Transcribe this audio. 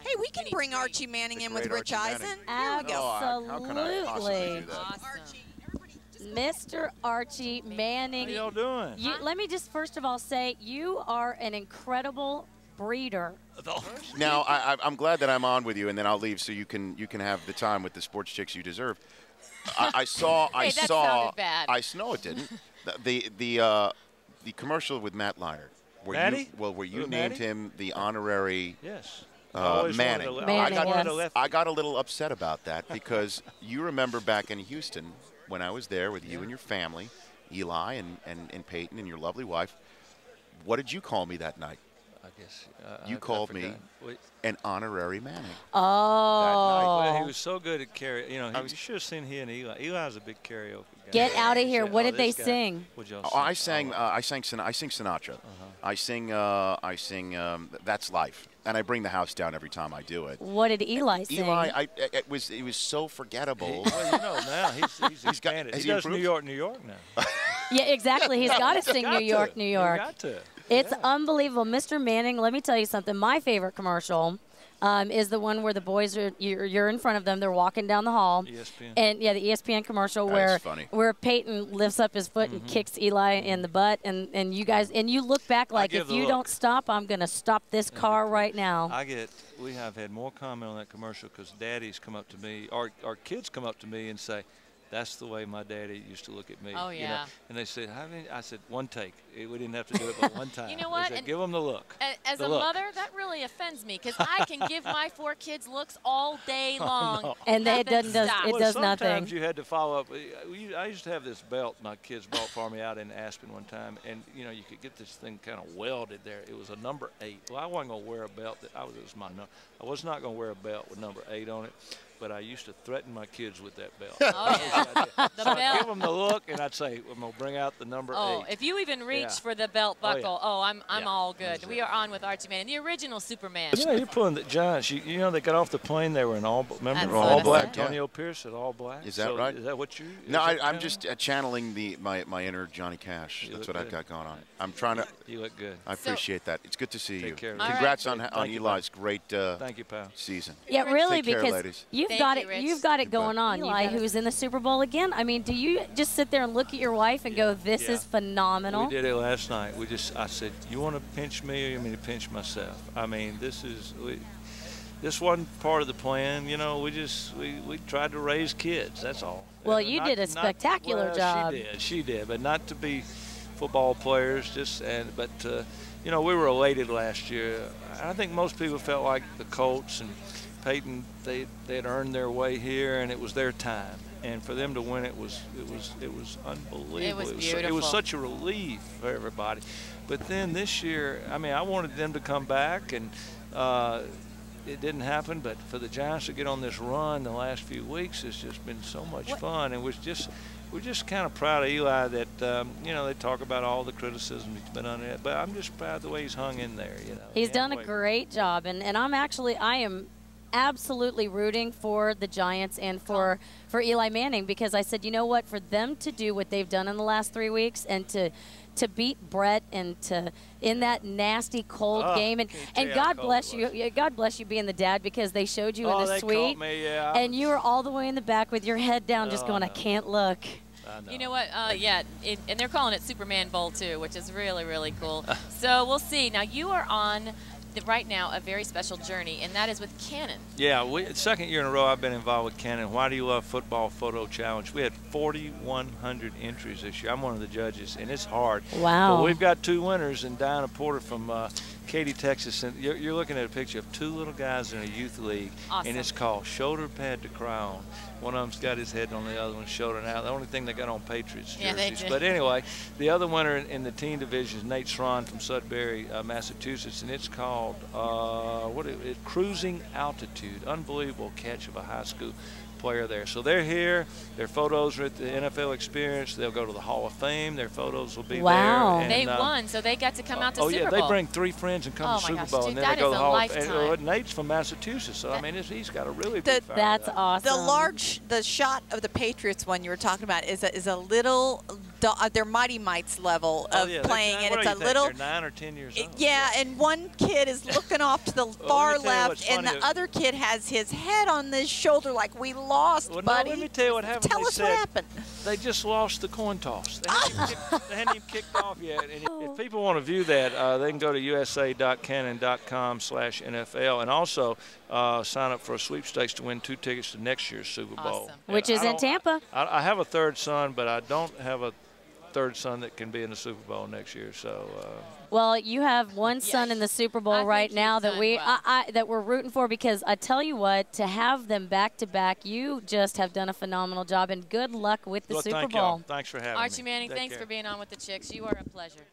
Hey, we can bring Archie Manning in with Rich Eisen. Absolutely. How can I possibly do that? Awesome. Mr. Archie Manning. How y'all doing? Let me just first of all say you are an incredible breeder. Now, I'm glad that I'm on with you, and then I'll leave so you can have the time with the sports chicks you deserve. I saw. Hey, that sounded bad. No, it didn't. The commercial with Matt Leinart, where you named him the honorary Manning. I got a little upset about that because you remember back in Houston when I was there with you and your family, Eli and Peyton and your lovely wife. What did you call me that night? I guess you called me an honorary Manning. Oh. That night. Well, he was so good at karaoke. You know, you should have seen he and Eli. Eli's a big karaoke guy. Get out of here! What did they sing? I sing Sinatra. I sing That's Life, and I bring the house down every time I do it. What did Eli sing? Eli, it was so forgettable. Well, you know now he's got. He does New York now. Yeah, exactly. He's got to sing New York, New York. He's got to. It's unbelievable. Mr. Manning, let me tell you something. My favorite commercial is the one where the boys you're in front of them. They're walking down the hall. ESPN. And, the ESPN commercial where Peyton lifts up his foot and kicks Eli in the butt. And you look back like, if you don't stop, I'm going to stop this car right now. We have had more comment on that commercial because daddies come up to me, our kids come up to me and say, that's the way my daddy used to look at me. Oh, yeah. You know? And they said, I said, one take. We didn't have to do it but one time. You know what? Said, give them the look. As a mother, that really offends me because I can give my 4 kids looks all day long. Oh, no. And it does nothing. Sometimes you had to follow up. I used to have this belt my kids bought for me out in Aspen one time, and you could get this thing kind of welded there. It was a number 8. Well, I wasn't gonna wear a belt I was not gonna wear a belt with number 8 on it. But I used to threaten my kids with that belt. Oh, yeah. I'd give them the look, and I'd say, I'm going to bring out the number 8. Oh, if you even reach for the belt buckle, I'm all good. We are on with Archie Manning, the original Superman. Yeah, you're pulling the Giants. You know, they got off the plane. They were in all black. Antonio Pierce at all black. Is that right? Is that what you? No, I'm just channeling my inner Johnny Cash. That's what I've got going on. I'm trying to. You look good. I appreciate that. It's good to see you. Congrats on Eli's great Thank you, pal. season. Yeah, really, Take care, because ladies. you've got it going on. Eli, who's in the Super Bowl again. I mean, do you just sit there and look at your wife and go, "This is phenomenal"? We did it last night. I said, "You want to pinch me, or you want me to pinch myself?" I mean, this wasn't part of the plan. You know, we tried to raise kids. That's all. Well, you did a spectacular job. She did, but not to be football players. But we were elated last year. I think most people felt like the Colts and Peyton, they had earned their way here, and it was their time. And for them to win, it was unbelievable. It was beautiful. It was such a relief for everybody. But then this year, I mean, I wanted them to come back, and it didn't happen. But for the Giants to get on this run the last few weeks has just been so much fun. And we're just kind of proud of Eli that they talk about all the criticism he's been under it, but I'm just proud of the way he's hung in there. He's done a great job, and I am absolutely rooting for the Giants and for Eli Manning, because I said, you know what, for them to do what they've done in the last 3 weeks and to beat Brett and to in that nasty cold game, and God bless you being the dad, because they showed you in the suite and you were all the way in the back with your head down just going, I can't look. You know what? And they're calling it Superman Bowl too, which is really, really cool. So we'll see. Now you are on right now a very special journey, and that is with Canon. Yeah, second year in a row I've been involved with Canon. Why Do You Love Football Photo Challenge. We had 4,100 entries this year. I'm one of the judges, and it's hard. Wow. But we've got 2 winners, and Diana Porter from Katy, Texas. And you're looking at a picture of 2 little guys in a youth league, and it's called Shoulder Pad to Cry On. One of them's got his head on the other one's shoulder. Now, the only thing they got on Patriots jerseys. Yeah, they did. But anyway, the other winner in the teen division is Nate Sron from Sudbury, Massachusetts, and it's called Cruising Altitude. Unbelievable catch of a high school player there. So they're here. Their photos are at the NFL Experience. They'll go to the Hall of Fame. Their photos will be there. And, they won, so they got to come out to Super Bowl. Oh, yeah, they bring 3 friends and come to Super Bowl. Dude, and then they go to the Hall of Fame. lifetime. Nate's from Massachusetts, so I mean, he's got a really big That's awesome. The shot of the Patriots one you were talking about is a little they're Mighty Mites level of playing, and it's a little. They're 9 or 10 years old. Yeah, and one kid is looking off to the far left, and the other kid has his head on his shoulder like, we lost, buddy. No, let me tell you what happened. Tell us what happened. They just lost the coin toss. They hadn't even kicked off yet. And if people want to view that, they can go to usa.cannon.com/NFL, and also sign up for a sweepstakes to win 2 tickets to next year's Super Bowl. Awesome. Which is in Tampa. I have a third son, but I don't have a third son that can be in the Super Bowl next year. So. Well, you have one son in the Super Bowl right now that we're rooting for, because I tell you what, to have them back to back, you just have done a phenomenal job, and good luck with the Super Bowl. Thanks for having me. Archie Manning, thanks for being on with the Chicks. You are a pleasure.